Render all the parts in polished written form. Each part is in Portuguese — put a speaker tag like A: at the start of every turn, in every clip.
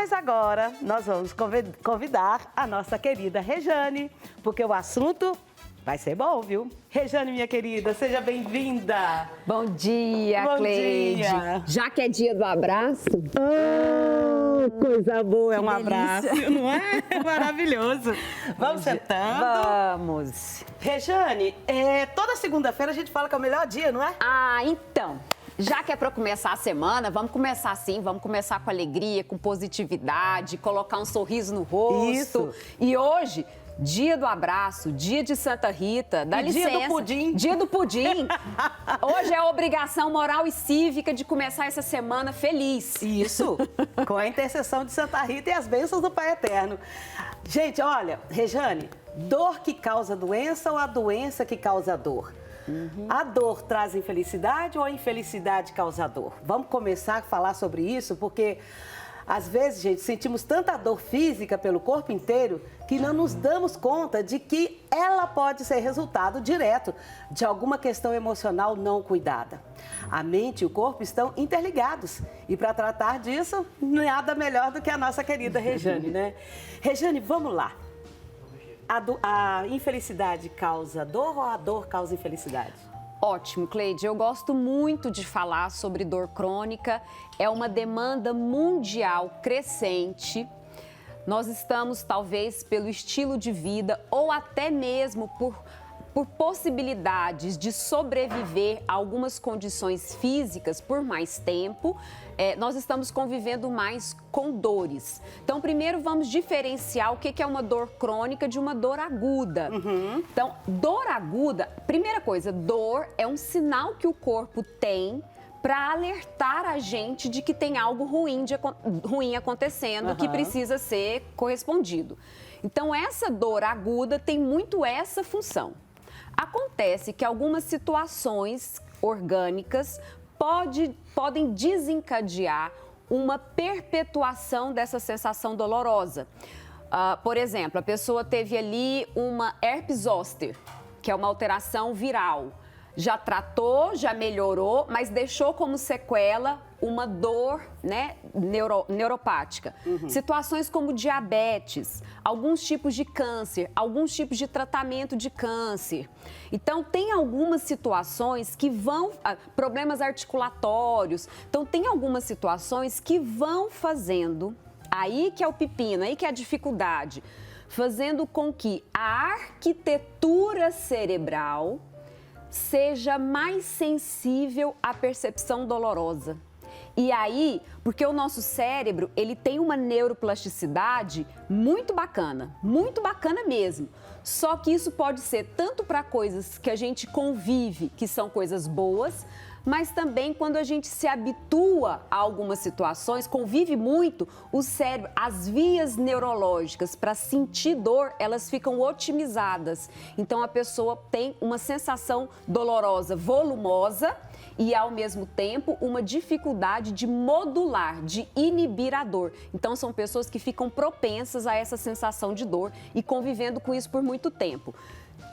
A: Mas agora nós vamos convidar a nossa querida Rejane, porque o assunto vai ser bom, viu? Rejane, minha querida, seja bem-vinda.
B: Bom dia,
A: Bom
B: Cleide.
A: dia.
B: Já que é dia do abraço...
A: Oh, coisa boa, é um
B: delícia.
A: abraço, não é? É maravilhoso. Vamos sentando.
B: Vamos.
A: Rejane, toda segunda-feira a gente fala que é o melhor dia, não é?
B: Ah, então... Já que é para começar a semana, vamos começar assim, vamos começar com alegria, com positividade, colocar um sorriso no rosto.
A: Isso.
B: E hoje, dia do abraço, dia de Santa Rita, dá licença.
A: Dia do pudim.
B: Dia do pudim. Hoje é a obrigação moral e cívica de começar essa semana feliz.
A: Isso, com a intercessão de Santa Rita e as bênçãos do Pai Eterno. Gente, olha, Rejane, dor que causa doença ou a doença que causa dor? A dor traz infelicidade ou a infelicidade causa dor? Vamos começar a falar sobre isso, porque às vezes, gente, sentimos tanta dor física pelo corpo inteiro que não nos damos conta de que ela pode ser resultado direto de alguma questão emocional não cuidada. A mente e o corpo estão interligados e para tratar disso, nada melhor do que a nossa querida Rejane, né? Rejane, vamos lá. A infelicidade causa dor ou a dor causa infelicidade?
B: Ótimo, Cleide. Eu gosto muito de falar sobre dor crônica. É uma demanda mundial crescente. Nós estamos, talvez, pelo estilo de vida ou até mesmo por possibilidades de sobreviver a algumas condições físicas por mais tempo, nós estamos convivendo mais com dores. Então, primeiro vamos diferenciar o que é uma dor crônica de uma dor aguda. Então, dor aguda, primeira coisa, dor é um sinal que o corpo tem para alertar a gente de que tem algo ruim acontecendo, que precisa ser correspondido. Então, essa dor aguda tem muito essa função. Acontece que algumas situações orgânicas podem desencadear uma perpetuação dessa sensação dolorosa. Por exemplo, a pessoa teve ali uma herpes zoster, que é uma alteração viral. Já tratou, já melhorou, mas deixou como sequela uma dor, né, neuropática. Situações como diabetes, alguns tipos de câncer, alguns tipos de tratamento de câncer. Então, tem algumas situações que vão... Problemas articulatórios. Então, tem algumas situações que vão fazendo... Aí que é o pepino, aí que é a dificuldade. Fazendo com que a arquitetura cerebral seja mais sensível à percepção dolorosa. E aí, porque o nosso cérebro, ele tem uma neuroplasticidade muito bacana mesmo. Só que isso pode ser tanto para coisas que a gente convive, que são coisas boas, mas também quando a gente se habitua a algumas situações, convive muito, o cérebro, as vias neurológicas para sentir dor, elas ficam otimizadas. Então, a pessoa tem uma sensação dolorosa, volumosa, e, ao mesmo tempo, uma dificuldade de modular, de inibir a dor. Então, são pessoas que ficam propensas a essa sensação de dor e convivendo com isso por muito tempo.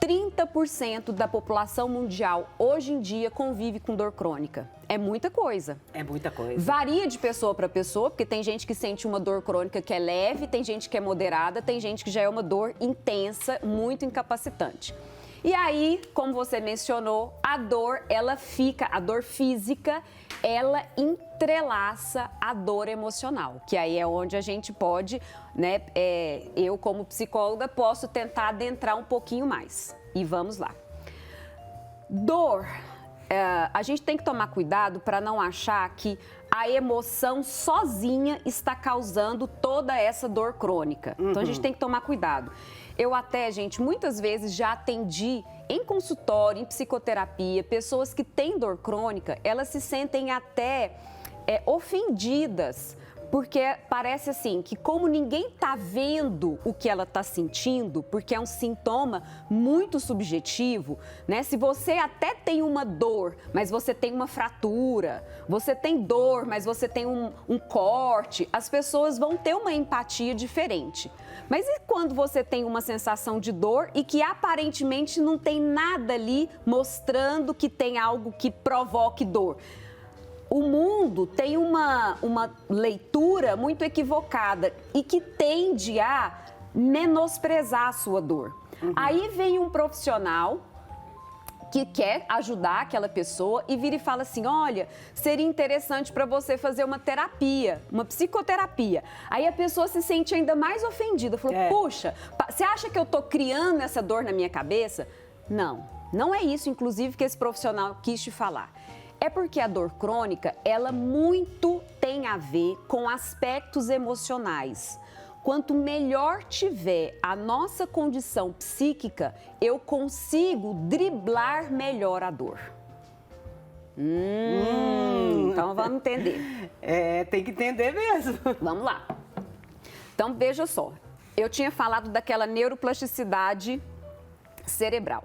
B: 30% da população mundial, hoje em dia, convive com dor crônica. É muita coisa.
A: É muita coisa.
B: Varia de pessoa para pessoa, porque tem gente que sente uma dor crônica que é leve, tem gente que é moderada, tem gente que já é uma dor intensa, muito incapacitante. E aí, como você mencionou, a dor física, ela entrelaça a dor emocional, que aí é onde a gente pode, né, eu como psicóloga posso tentar adentrar um pouquinho mais. E vamos lá. Dor, a gente tem que tomar cuidado para não achar que a emoção sozinha está causando toda essa dor crônica. Então, a gente tem que tomar cuidado. Eu até, gente, muitas vezes já atendi em consultório, em psicoterapia, pessoas que têm dor crônica, elas se sentem até ofendidas, porque parece assim, que como ninguém está vendo o que ela está sentindo, porque é um sintoma muito subjetivo, né? Se você até tem uma dor, mas você tem uma fratura, você tem dor, mas você tem um corte, as pessoas vão ter uma empatia diferente. Mas e quando você tem uma sensação de dor e que aparentemente não tem nada ali mostrando que tem algo que provoque dor? o mundo tem uma leitura muito equivocada e que tende a menosprezar a sua dor. Aí vem um profissional que quer ajudar aquela pessoa e vira e fala assim, olha, seria interessante para você fazer uma terapia, uma psicoterapia. Aí a pessoa se sente ainda mais ofendida, falou, puxa, você acha que eu tô criando essa dor na minha cabeça? Não é isso, inclusive, que esse profissional quis te falar. É porque a dor crônica, ela muito tem a ver com aspectos emocionais. Quanto melhor tiver a nossa condição psíquica, eu consigo driblar melhor a dor. Então vamos entender.
A: Tem que entender mesmo.
B: Vamos lá. Então veja só, eu tinha falado daquela neuroplasticidade cerebral.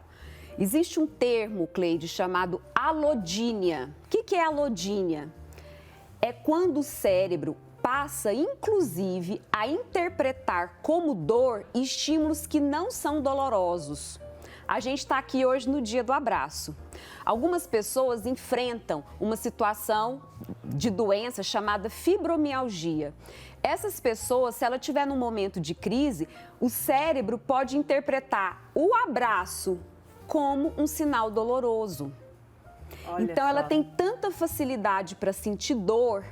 B: Existe um termo, Cleide, chamado alodínia. O que é alodínia? É quando o cérebro passa, inclusive, a interpretar como dor estímulos que não são dolorosos. A gente está aqui hoje no dia do abraço. Algumas pessoas enfrentam uma situação de doença chamada fibromialgia. Essas pessoas, se ela estiver num momento de crise, o cérebro pode interpretar o abraço como um sinal doloroso. Então, ela tem tanta facilidade para sentir dor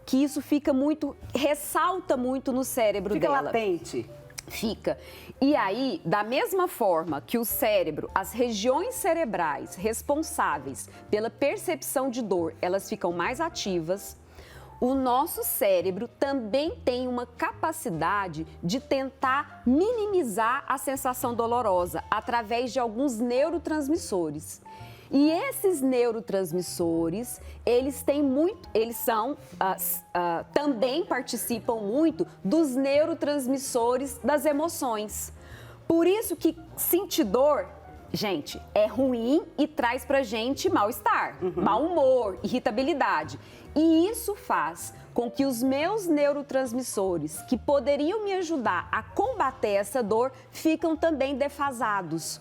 B: que isso fica muito, ressalta muito no cérebro dela.
A: Fica latente.
B: Fica. E aí, da mesma forma que o cérebro, as regiões cerebrais responsáveis pela percepção de dor, elas ficam mais ativas, o nosso cérebro também tem uma capacidade de tentar minimizar a sensação dolorosa através de alguns neurotransmissores. E esses neurotransmissores, também participam muito dos neurotransmissores das emoções. Por isso que sentir dor, gente, é ruim e traz pra gente mal-estar, mau humor, irritabilidade. E isso faz com que os meus neurotransmissores, que poderiam me ajudar a combater essa dor, ficam também defasados.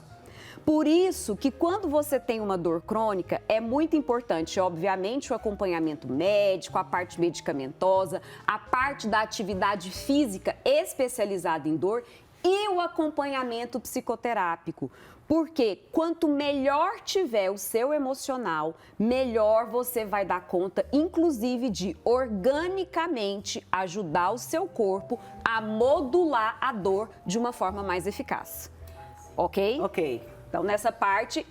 B: Por isso que quando você tem uma dor crônica, é muito importante, obviamente, o acompanhamento médico, a parte medicamentosa, a parte da atividade física especializada em dor e o acompanhamento psicoterápico. Porque quanto melhor tiver o seu emocional, melhor você vai dar conta, inclusive, de organicamente ajudar o seu corpo a modular a dor de uma forma mais eficaz. Ok?
A: Ok.
B: Então, nessa parte,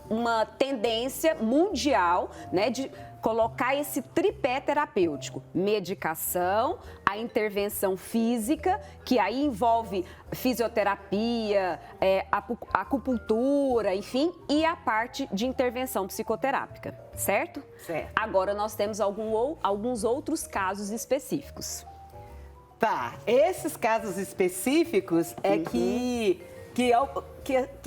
B: uma tendência mundial, né, de colocar esse tripé terapêutico. Medicação, a intervenção física, que aí envolve fisioterapia, acupuntura, enfim, e a parte de intervenção psicoterápica, certo?
A: Certo.
B: Agora, nós temos alguns outros casos específicos.
A: Tá, esses casos específicos é que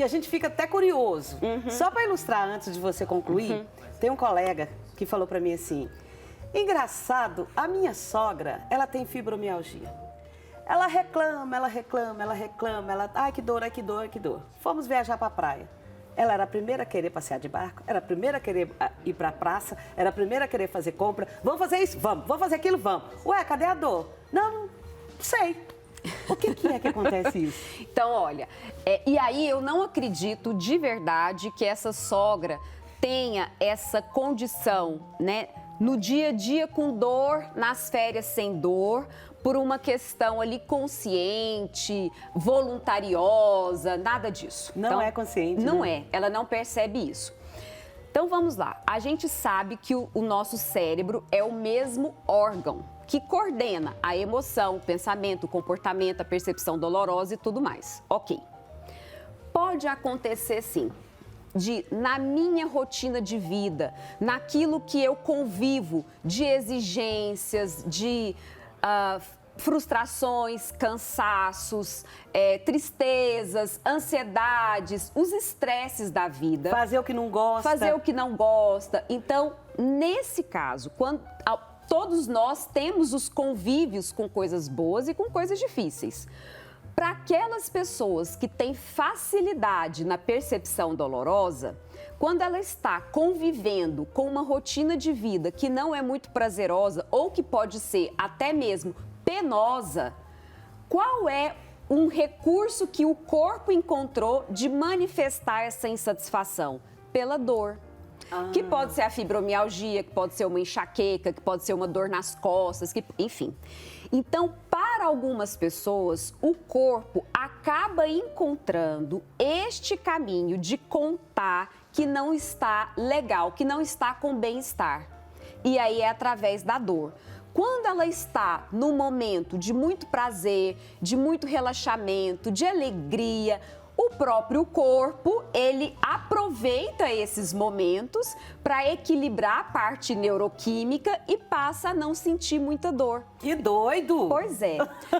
A: a gente fica até curioso. Só para ilustrar antes de você concluir, tem um colega que falou para mim assim, engraçado, a minha sogra, ela tem fibromialgia. Ela reclama, ai que dor, ai que dor, ai que dor. Fomos viajar para a praia. Ela era a primeira a querer passear de barco, era a primeira a querer ir para a praça, era a primeira a querer fazer compra. Vamos fazer isso? Vamos. Vamos fazer aquilo? Vamos. Ué, cadê a dor? Não sei. O que é que acontece isso?
B: Então, olha, e aí eu não acredito de verdade que essa sogra tenha essa condição, né, no dia a dia com dor, nas férias sem dor, por uma questão ali consciente, voluntariosa, nada disso.
A: Não
B: então,
A: é consciente,
B: Não
A: né?
B: é, ela não percebe isso. Então, vamos lá. A gente sabe que o nosso cérebro é o mesmo órgão que coordena a emoção, o pensamento, o comportamento, a percepção dolorosa e tudo mais. Ok. Pode acontecer, sim, na minha rotina de vida, naquilo que eu convivo, de exigências, de frustrações, cansaços, tristezas, ansiedades, os estresses da vida.
A: Fazer o que não gosta.
B: Fazer o que não gosta. Então, nesse caso, todos nós temos os convívios com coisas boas e com coisas difíceis. Para aquelas pessoas que têm facilidade na percepção dolorosa, Quando ela está convivendo com uma rotina de vida que não é muito prazerosa ou que pode ser até mesmo penosa, qual é um recurso que o corpo encontrou de manifestar essa insatisfação? Pela dor. Que pode ser a fibromialgia, que pode ser uma enxaqueca, que pode ser uma dor nas costas, enfim. Então, para algumas pessoas, o corpo acaba encontrando este caminho de contar que não está legal, que não está com bem-estar. E aí é através da dor. Quando ela está no momento de muito prazer, de muito relaxamento, de alegria, o próprio corpo, ele aproveita esses momentos para equilibrar a parte neuroquímica e passa a não sentir muita dor.
A: Que doido!
B: Pois é.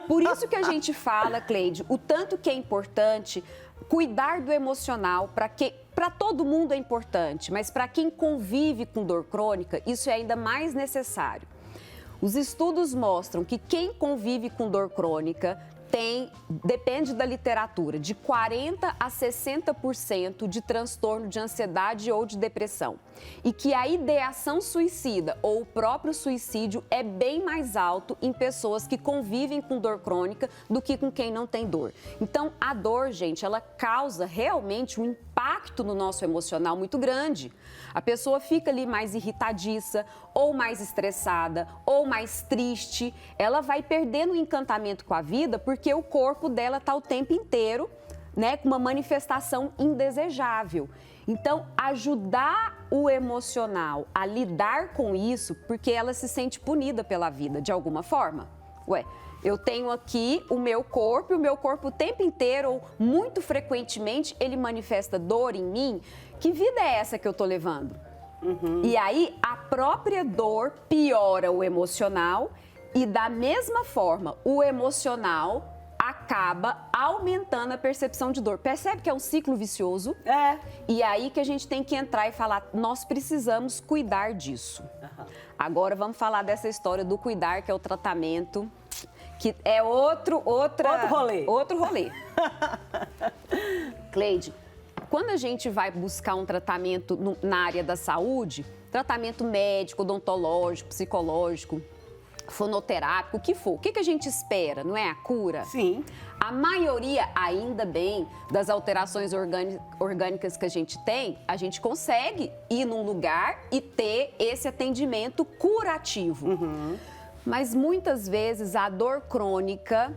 B: Por isso que a gente fala, Cleide, o tanto que é importante cuidar do emocional, para todo mundo é importante, mas para quem convive com dor crônica, isso é ainda mais necessário. Os estudos mostram que quem convive com dor crônica depende da literatura, de 40% a 60% de transtorno de ansiedade ou de depressão. E que a ideação suicida ou o próprio suicídio é bem mais alto em pessoas que convivem com dor crônica do que com quem não tem dor. Então, a dor, gente, ela causa realmente um impacto no nosso emocional muito grande. A pessoa fica ali mais irritadiça, ou mais estressada, ou mais triste. Ela vai perdendo o encantamento com a vida porque o corpo dela está o tempo inteiro, né, com uma manifestação indesejável. Então, ajudar o emocional a lidar com isso, porque ela se sente punida pela vida, de alguma forma. Eu tenho aqui o meu corpo o tempo inteiro, ou muito frequentemente, ele manifesta dor em mim. Que vida é essa que eu tô levando? E aí, a própria dor piora o emocional e, da mesma forma, o emocional acaba aumentando a percepção de dor. Percebe que é um ciclo vicioso?
A: É.
B: E aí que a gente tem que entrar e falar, nós precisamos cuidar disso. Agora vamos falar dessa história do cuidar, que é o tratamento, que é outro rolê. Cleide, quando a gente vai buscar um tratamento na área da saúde, tratamento médico, odontológico, psicológico, fonoterápico, o que for, o que a gente espera? Não é a cura?
A: Sim.
B: A maioria, ainda bem, das alterações orgânicas que a gente tem, a gente consegue ir num lugar e ter esse atendimento curativo. Mas muitas vezes a dor crônica,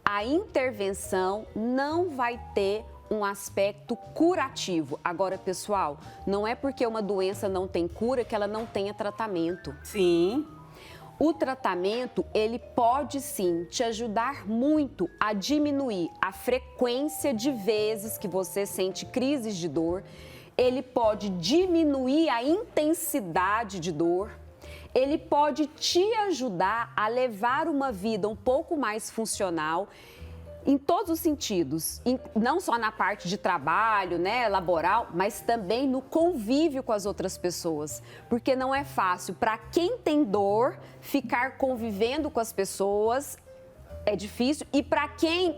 B: a intervenção não vai ter um aspecto curativo. Agora, pessoal, não é porque uma doença não tem cura que ela não tenha tratamento.
A: Sim.
B: O tratamento, ele pode sim te ajudar muito a diminuir a frequência de vezes que você sente crises de dor. Ele pode diminuir a intensidade de dor. Ele pode te ajudar a levar uma vida um pouco mais funcional em todos os sentidos, não só na parte de trabalho, né, laboral, mas também no convívio com as outras pessoas. Porque não é fácil para quem tem dor ficar convivendo com as pessoas, é difícil. E para quem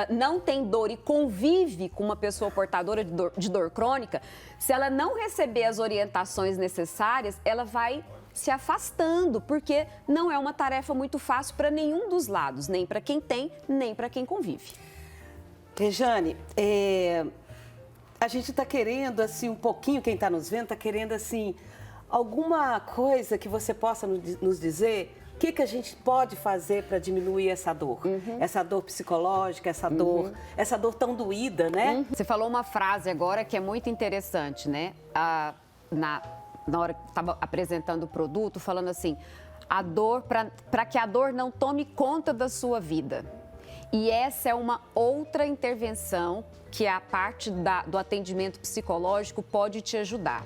B: não tem dor e convive com uma pessoa portadora de dor crônica, se ela não receber as orientações necessárias, ela vai se afastando, porque não é uma tarefa muito fácil para nenhum dos lados, nem para quem tem, nem para quem convive.
A: Rejane, a gente está querendo, assim, um pouquinho, quem está nos vendo, está querendo, assim, alguma coisa que você possa nos dizer, o que a gente pode fazer para diminuir essa dor? Essa dor psicológica, essa dor tão doída, né?
B: Você falou uma frase agora que é muito interessante, né? Na hora que estava apresentando o produto, falando assim, a dor, para que a dor não tome conta da sua vida. E essa é uma outra intervenção que a parte do atendimento psicológico pode te ajudar.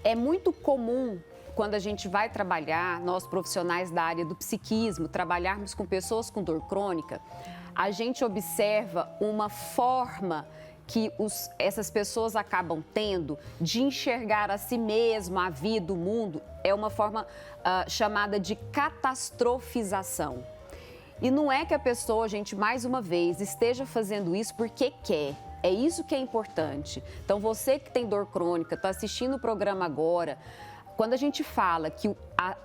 B: É muito comum, quando a gente vai trabalhar, nós profissionais da área do psiquismo, trabalharmos com pessoas com dor crônica, a gente observa uma forma que essas pessoas acabam tendo de enxergar a si mesmo, a vida, o mundo, é uma forma chamada de catastrofização. E não é que a pessoa, gente, mais uma vez, esteja fazendo isso porque quer. É isso que é importante. Então, você que tem dor crônica, está assistindo o programa agora, quando a gente fala que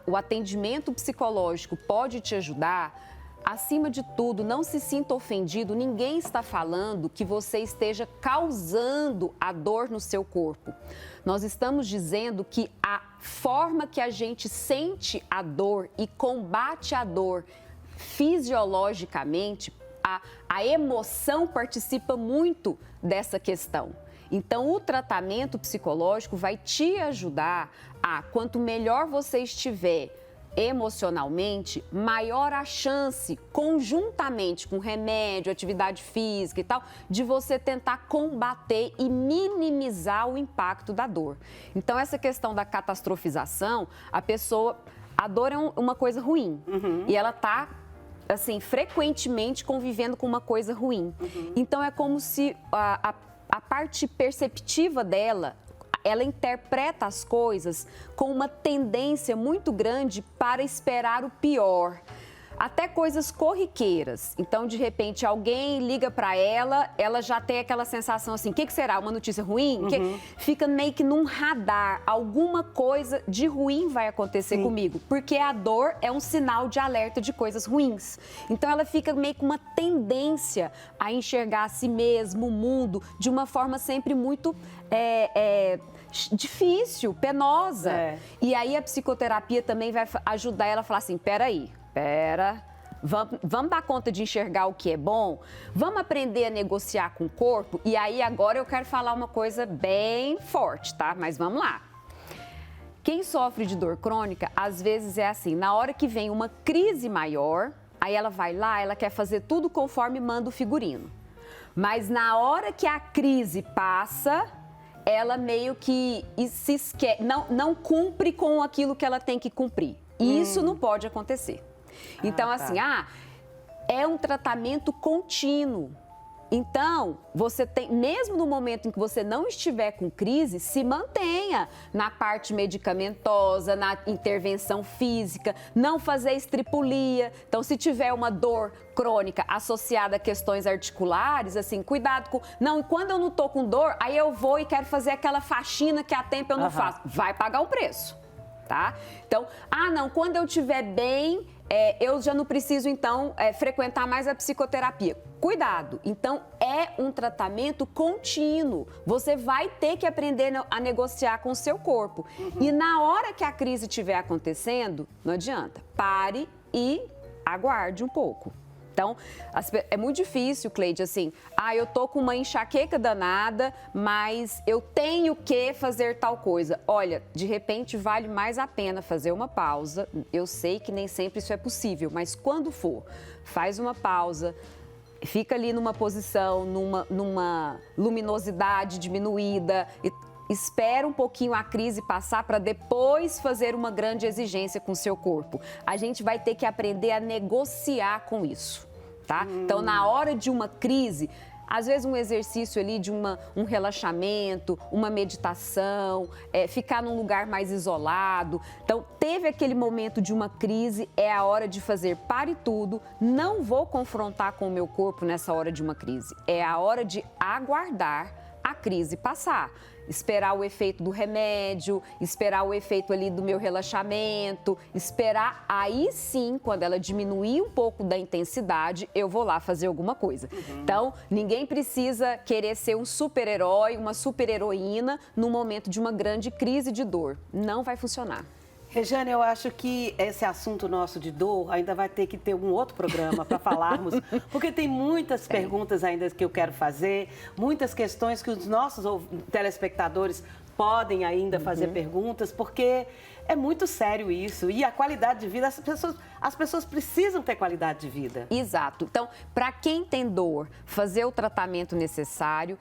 B: o atendimento psicológico pode te ajudar, acima de tudo, não se sinta ofendido, ninguém está falando que você esteja causando a dor no seu corpo. Nós estamos dizendo que a forma que a gente sente a dor e combate a dor fisiologicamente, a emoção participa muito dessa questão. Então, o tratamento psicológico vai te ajudar a, quanto melhor você estiver emocionalmente, maior a chance, conjuntamente com remédio, atividade física e tal, de você tentar combater e minimizar o impacto da dor. Então, essa questão da catastrofização, a dor é uma coisa ruim e ela está, assim, frequentemente convivendo com uma coisa ruim. Então, é como se a parte perceptiva dela, ela interpreta as coisas com uma tendência muito grande para esperar o pior. Até coisas corriqueiras. Então, de repente, alguém liga para ela, ela já tem aquela sensação assim, o que será? Uma notícia ruim? Fica meio que num radar. Alguma coisa de ruim vai acontecer comigo. Porque a dor é um sinal de alerta de coisas ruins. Então, ela fica meio com uma tendência a enxergar a si mesma, o mundo, de uma forma sempre muito difícil, penosa. E aí, a psicoterapia também vai ajudar ela a falar assim, peraí, vamos dar conta de enxergar o que é bom? Vamos aprender a negociar com o corpo? E aí, agora eu quero falar uma coisa bem forte, tá? Mas vamos lá. Quem sofre de dor crônica, às vezes é assim, na hora que vem uma crise maior, aí ela vai lá, ela quer fazer tudo conforme manda o figurino. Mas na hora que a crise passa, ela meio que se esquece, não cumpre com aquilo que ela tem que cumprir. E isso não pode acontecer. Então, assim, é um tratamento contínuo. Então, você tem, mesmo no momento em que você não estiver com crise, se mantenha na parte medicamentosa, na intervenção física, não fazer estripulia. Então, se tiver uma dor crônica associada a questões articulares, assim, cuidado com... Não, quando eu não tô com dor, aí eu vou e quero fazer aquela faxina que há tempo eu não faço. Vai pagar o preço, tá? Então, não, quando eu estiver bem... eu já não preciso, então, frequentar mais a psicoterapia. Cuidado! Então, é um tratamento contínuo. Você vai ter que aprender a negociar com o seu corpo. E na hora que a crise estiver acontecendo, não adianta. Pare e aguarde um pouco. Então, é muito difícil, Cleide, assim, eu tô com uma enxaqueca danada, mas eu tenho que fazer tal coisa. Olha, de repente vale mais a pena fazer uma pausa. Eu sei que nem sempre isso é possível, mas quando for, faz uma pausa, fica ali numa posição, numa luminosidade diminuída, espera um pouquinho a crise passar para depois fazer uma grande exigência com o seu corpo. A gente vai ter que aprender a negociar com isso. Tá? Então, na hora de uma crise, às vezes um exercício ali de um relaxamento, uma meditação, ficar num lugar mais isolado. Então, teve aquele momento de uma crise, é a hora de fazer pare tudo, não vou confrontar com o meu corpo nessa hora de uma crise. É a hora de aguardar a crise passar. Esperar o efeito do remédio, esperar o efeito ali do meu relaxamento, esperar aí sim, quando ela diminuir um pouco da intensidade, eu vou lá fazer alguma coisa. Então, ninguém precisa querer ser um super-herói, uma super-heroína no momento de uma grande crise de dor. Não vai funcionar.
A: Rejane, eu acho que esse assunto nosso de dor ainda vai ter que ter um outro programa para falarmos, porque tem muitas perguntas ainda que eu quero fazer, muitas questões que os nossos telespectadores podem ainda fazer perguntas, porque é muito sério isso. E a qualidade de vida, as pessoas precisam ter qualidade de vida.
B: Exato. Então, para quem tem dor, fazer o tratamento necessário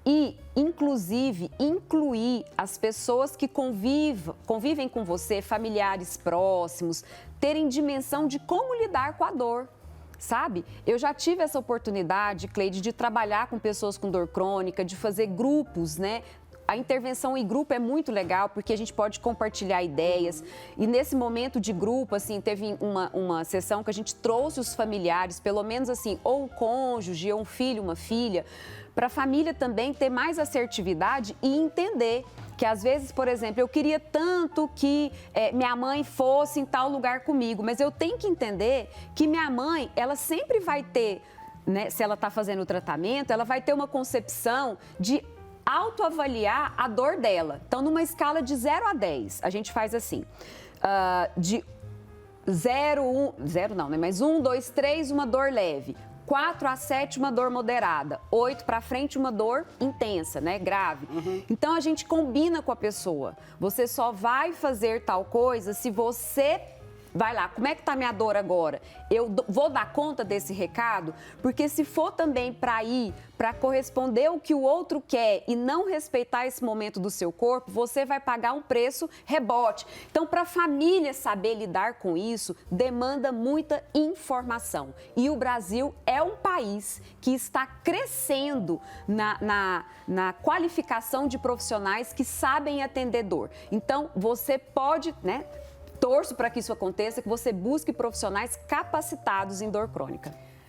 B: e, inclusive, incluir as pessoas que convivem com você, familiares próximos, terem dimensão de como lidar com a dor, sabe? Eu já tive essa oportunidade, Cleide, de trabalhar com pessoas com dor crônica, de fazer grupos, né? a intervenção em grupo é muito legal, porque a gente pode compartilhar ideias. E nesse momento de grupo, assim, teve uma sessão que a gente trouxe os familiares, pelo menos assim, ou um cônjuge, ou um filho, uma filha, para a família também ter mais assertividade e entender que às vezes, por exemplo, eu queria tanto que minha mãe fosse em tal lugar comigo, mas eu tenho que entender que minha mãe, ela sempre vai ter, né, se ela está fazendo o tratamento, ela vai ter uma concepção de autoavaliar a dor dela. Então, numa escala de 0 a 10, a gente faz assim, de 0, 1, 0 não, né? Mas 1, 2, 3, uma dor leve. 4 a 7, uma dor moderada. 8 para frente, uma dor intensa, né? Grave. Então, a gente combina com a pessoa. Você só vai fazer tal coisa se você... Vai lá, como é que tá minha dor agora? Eu vou dar conta desse recado? Porque se for também para ir, para corresponder ao que o outro quer e não respeitar esse momento do seu corpo, você vai pagar um preço rebote. Então, para a família saber lidar com isso, demanda muita informação. E o Brasil é um país que está crescendo na qualificação de profissionais que sabem atender dor. Então, você pode, né? Torço para que isso aconteça, que você busque profissionais capacitados em dor crônica.